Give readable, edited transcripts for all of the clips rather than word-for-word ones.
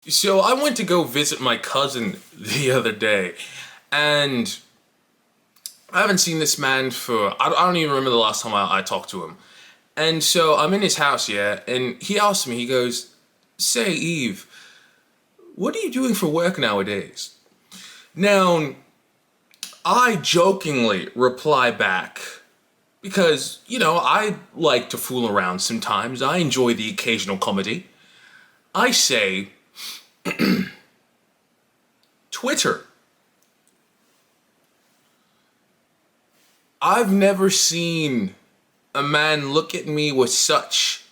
So I went to go visit my cousin the other day, and I haven't seen this man for, I don't even remember the last time I talked to him. And so I'm in his house, yeah, and he asked me, he goes, "Say, Eve, what are you doing for work nowadays?" Now, I jokingly reply back, because, I like to fool around sometimes. I enjoy the occasional comedy. I say, Twitter. I've never seen a man look at me with such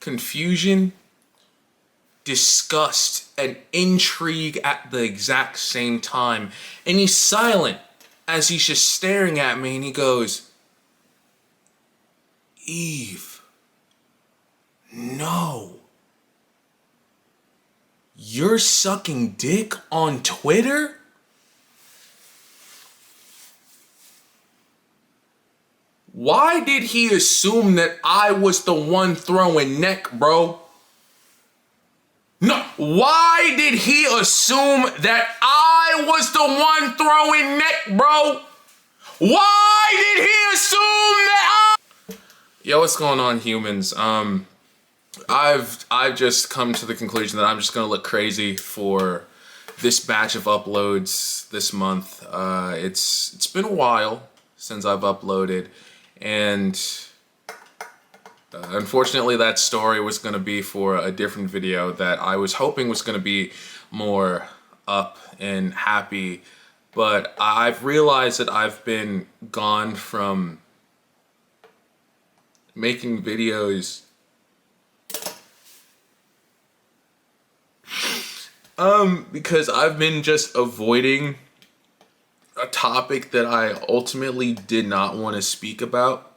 confusion, disgust, and intrigue at the exact same time. And he's silent as he's just staring at me, and he goes, "Eve, no. You're sucking dick on Twitter?" Why did he assume that I was the one throwing neck, bro? No, why did he assume that I was the one throwing neck, bro? Why did he assume that I... Yo, what's going on, humans? I've just come to the conclusion that I'm just gonna look crazy for this batch of uploads this month. It's been a while since I've uploaded, and unfortunately that story was gonna be for a different video that I was hoping was gonna be more up and happy, but I've realized that I've been gone from making videos because I've been just avoiding a topic that I ultimately did not want to speak about.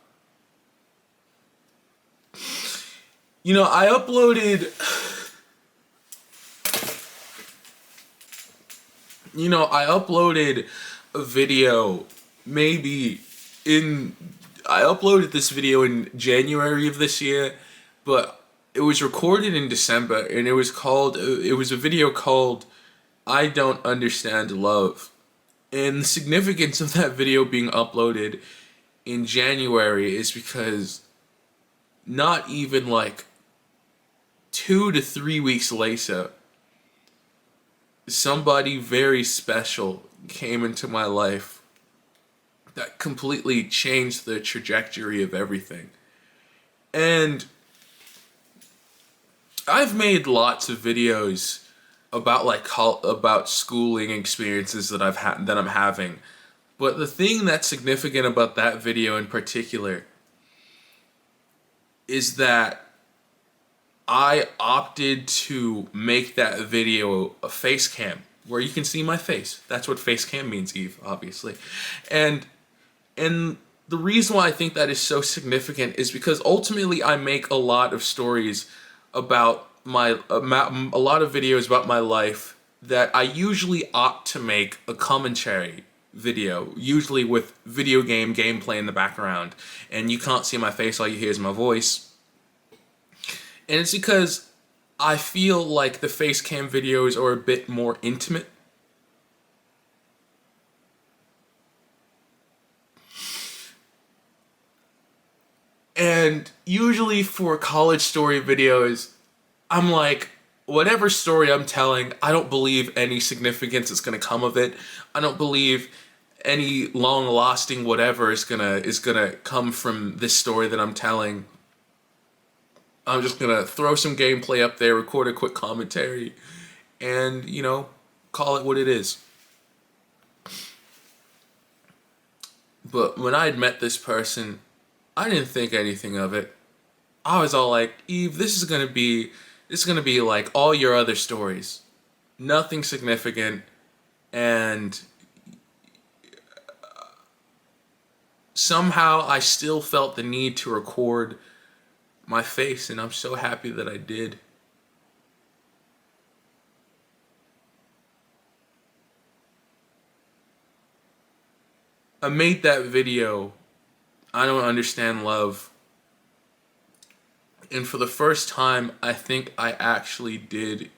I uploaded a video I uploaded this video in January of this year, but it was recorded in December, and it was a video called "I Don't Understand Love." And the significance of that video being uploaded in January is because not even like 2 to 3 weeks later, somebody very special came into my life that completely changed the trajectory of everything. And I've made lots of videos about about schooling experiences that I'm having. But the thing that's significant about that video in particular is that I opted to make that video a face cam where you can see my face. That's what face cam means, Eve, obviously. And the reason why I think that is so significant is because ultimately I make a lot of stories about a lot of videos about my life that I usually opt to make a commentary video, usually with video game gameplay in the background, and you can't see my face, all you hear is my voice. And it's because I feel like the face cam videos are a bit more intimate. And usually for college story videos, I'm like, whatever story I'm telling, I don't believe any significance is gonna come of it. I don't believe any long-lasting whatever is gonna come from this story that I'm telling. I'm just gonna throw some gameplay up there, record a quick commentary, and call it what it is. But when I had met this person, I didn't think anything of it. I was all like, "Eve, this is gonna be like all your other stories. Nothing significant." And somehow I still felt the need to record my face, and I'm so happy that I did. I made that video, "I Don't Understand Love," and for the first time, I think I actually did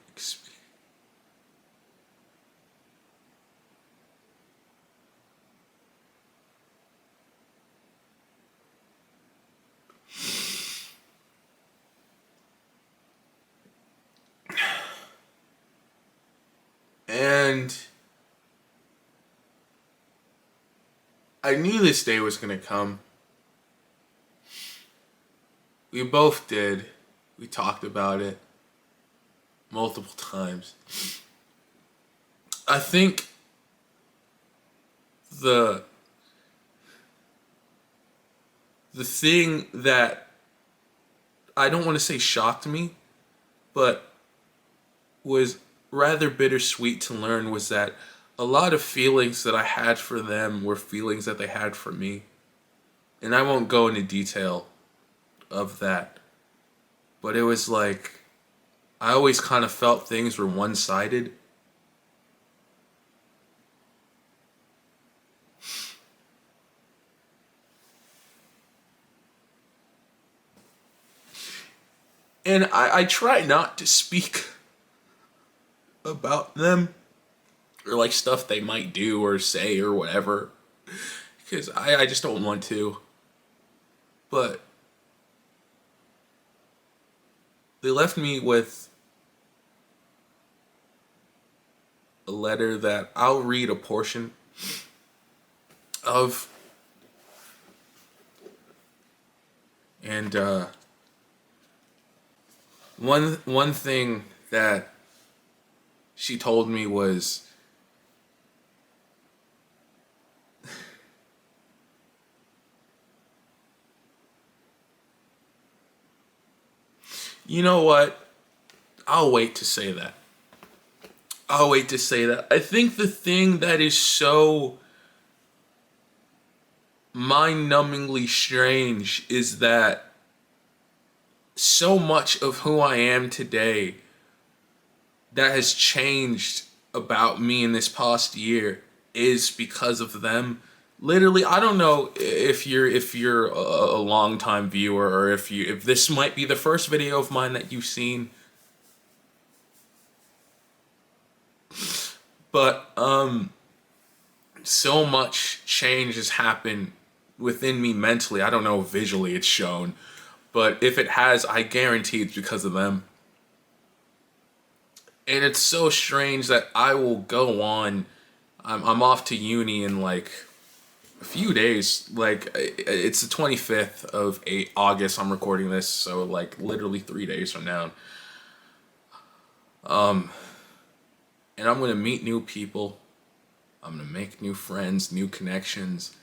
And I knew this day was gonna come. We both did. We talked about it multiple times. I think the thing that I don't want to say shocked me, but was rather bittersweet to learn was that a lot of feelings that I had for them were feelings that they had for me. And I won't go into detail of that. But it was like, I always kind of felt things were one-sided. And I try not to speak about them or like stuff they might do or say or whatever, because I just don't want to. But they left me with a letter that I'll read a portion of. And one thing that she told me was, you know what? I'll wait to say that. I'll wait to say that. I think the thing that is so mind-numbingly strange is that so much of who I am today that has changed about me in this past year is because of them. Literally, I don't know if you're a long-time viewer or if this might be the first video of mine that you've seen. But so much change has happened within me mentally. I don't know if visually it's shown, but if it has, I guarantee it's because of them. And it's so strange that I will go on. I'm off to uni in like a few days. Like, it's the 25th of August. I'm recording this, so like literally 3 days from now. And I'm gonna meet new people. I'm gonna make new friends, new connections.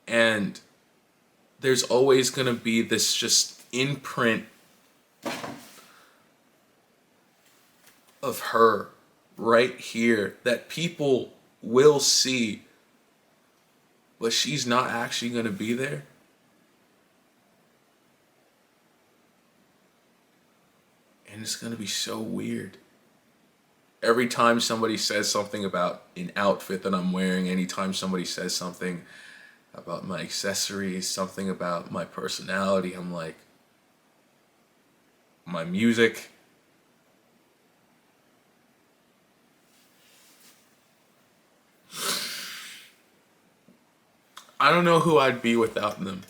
And there's always gonna be this just imprint of her right here that people will see, but she's not actually gonna be there. And it's gonna be so weird. Every time somebody says something about an outfit that I'm wearing, anytime somebody says something about my accessories, something about my personality, I'm like, my music, I don't know who I'd be without them.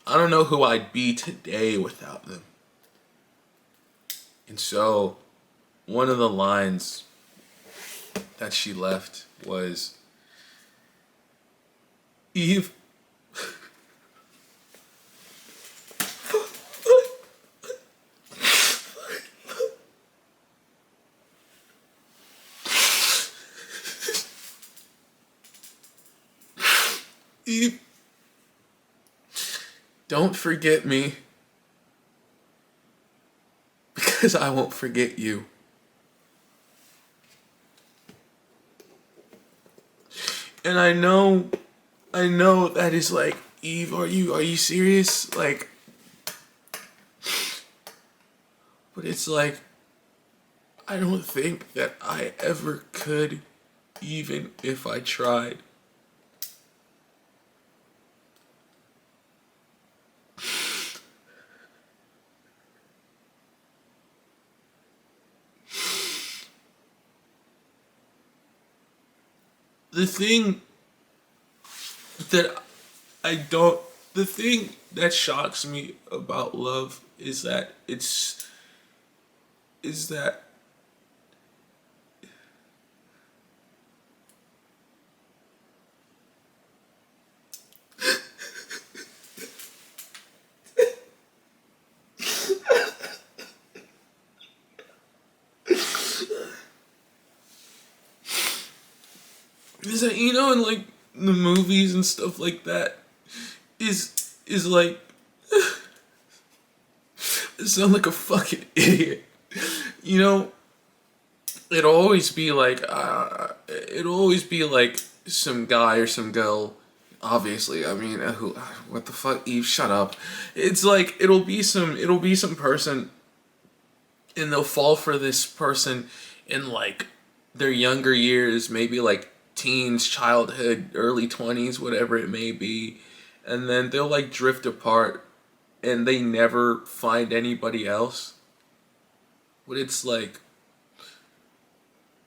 I don't know who I'd be today without them. And so, one of the lines that she left was, Eve, Eve, don't forget me, because I won't forget you. And I know that is like, Eve, are you serious? Like, but it's like, I don't think that I ever could, even if I tried. the thing that I don't, the thing that shocks me about love is that is that is that, you know, in like the movies and stuff like that, is like, I sound like a fucking idiot. You know, it'll always be like some guy or some girl. Obviously, I mean, who? What the fuck, Eve? Shut up. It's like it'll be some person, and they'll fall for this person in like their younger years, maybe like teens, childhood, early 20s, whatever it may be, and then they'll like drift apart, and they never find anybody else. But it's like,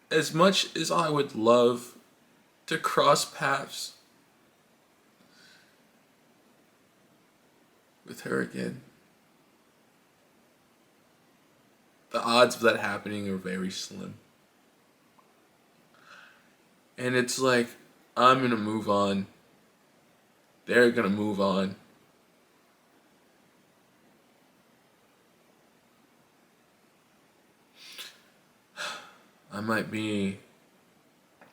as much as I would love to cross paths with her again, the odds of that happening are very slim. And it's like, I'm gonna move on. They're gonna move on. I might be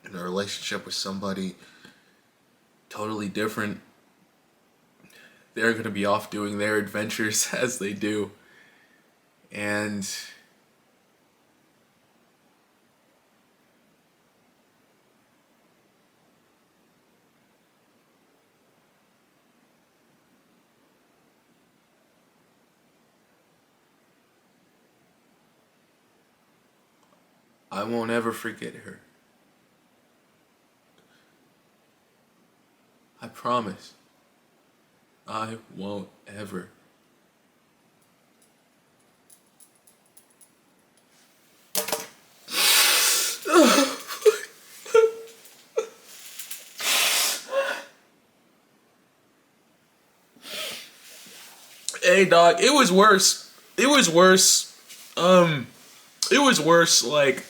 in a relationship with somebody totally different. They're gonna be off doing their adventures as they do. And I won't ever forget her. I promise. I won't ever. Hey dog, it was worse. It was worse. It was worse. Like,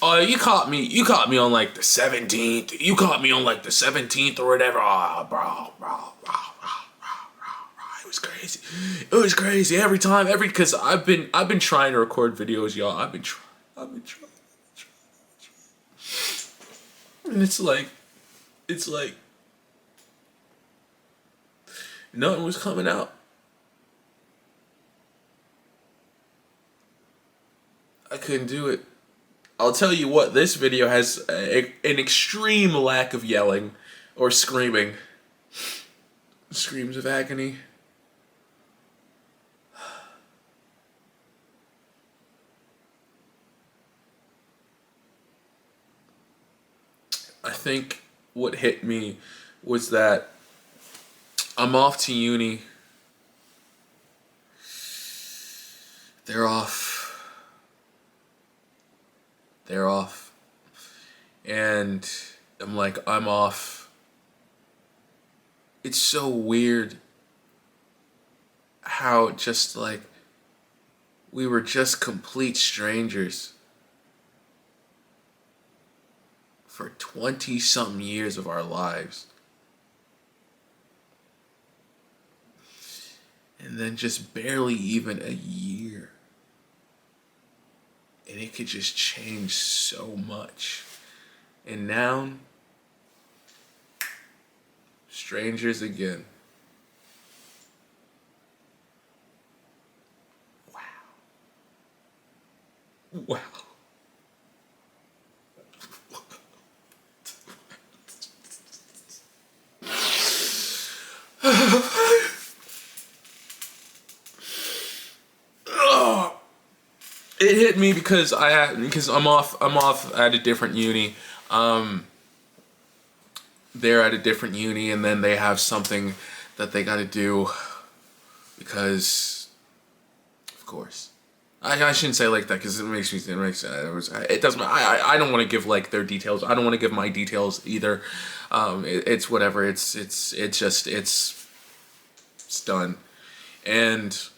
oh, you caught me. You caught me on like the 17th. You caught me on like the 17th or whatever. Oh, bro. It was crazy. It was crazy every time. Because I've been trying to record videos, y'all. I've been trying. And it's like nothing was coming out. I couldn't do it. I'll tell you what, this video has an extreme lack of yelling or screaming. Screams of agony. I think what hit me was that I'm off to uni. They're off. And I'm like, I'm off. It's so weird how just like we were just complete strangers for 20-something years of our lives. And then just barely even a year. And it could just change so much. And now, strangers again. Wow. It hit me because I'm off at a different uni. They're at a different uni, and then they have something that they got to do because, of course. I shouldn't say like that because it doesn't. I don't want to give like their details. I don't want to give my details either. It's whatever. It's done. And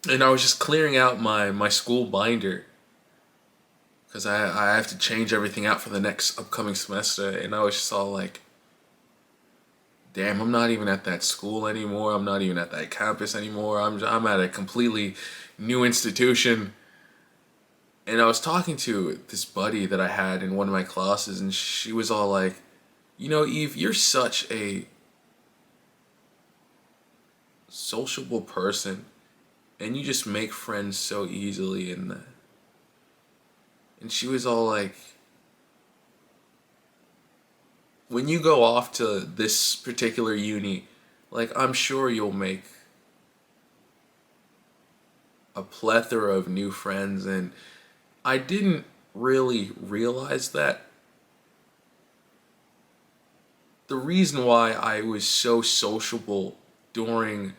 I was just clearing out my school binder because I have to change everything out for the next upcoming semester, and I was just all like, damn, I'm not even at that school anymore. I'm not even at that campus anymore. I'm at a completely new institution. And I was talking to this buddy that I had in one of my classes, and she was all like, you know, Eve, you're such a sociable person, and you just make friends so easily. And she was all like, when you go off to this particular uni, like, I'm sure you'll make a plethora of new friends. And I didn't really realize that the reason why I was so sociable during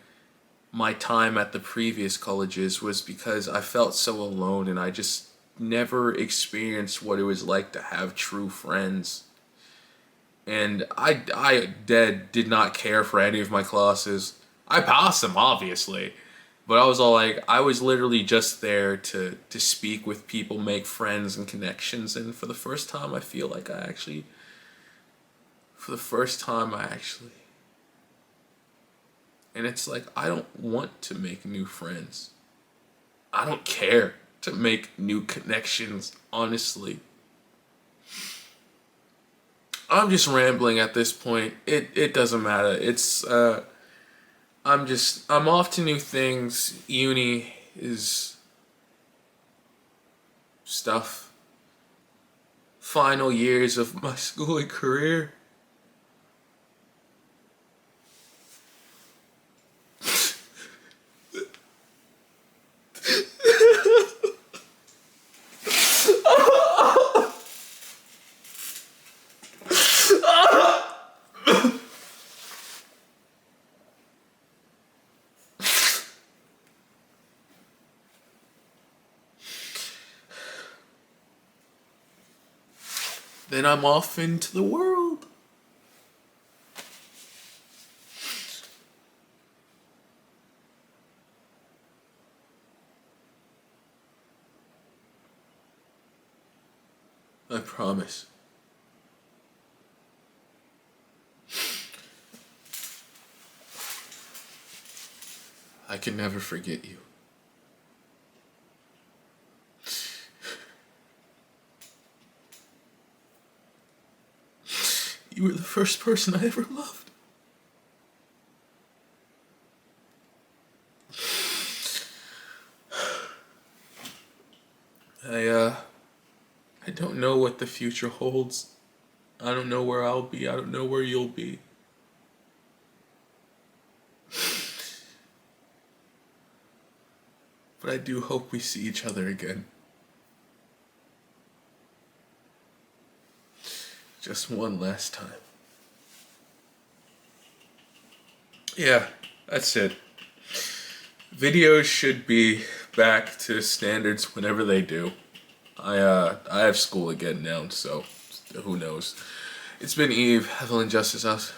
my time at the previous colleges was because I felt so alone, and I just never experienced what it was like to have true friends. And I did not care for any of my classes. I passed them, obviously. But I was all like, I was literally just there to speak with people, make friends and connections. And for the first time, I feel like and it's like, I don't want to make new friends. I don't care to make new connections, honestly. I'm just rambling at this point. It doesn't matter. I'm off to new things. Uni is stuff. Final years of my schooling career. Then I'm off into the world. I promise. I can never forget you. You were the first person I ever loved. I don't know what the future holds. I don't know where I'll be. I don't know where you'll be. But I do hope we see each other again. Just one last time. Yeah, that's it. Videos should be back to standards whenever they do. I have school again now, so who knows. It's been Eve, Evelyn Justice House.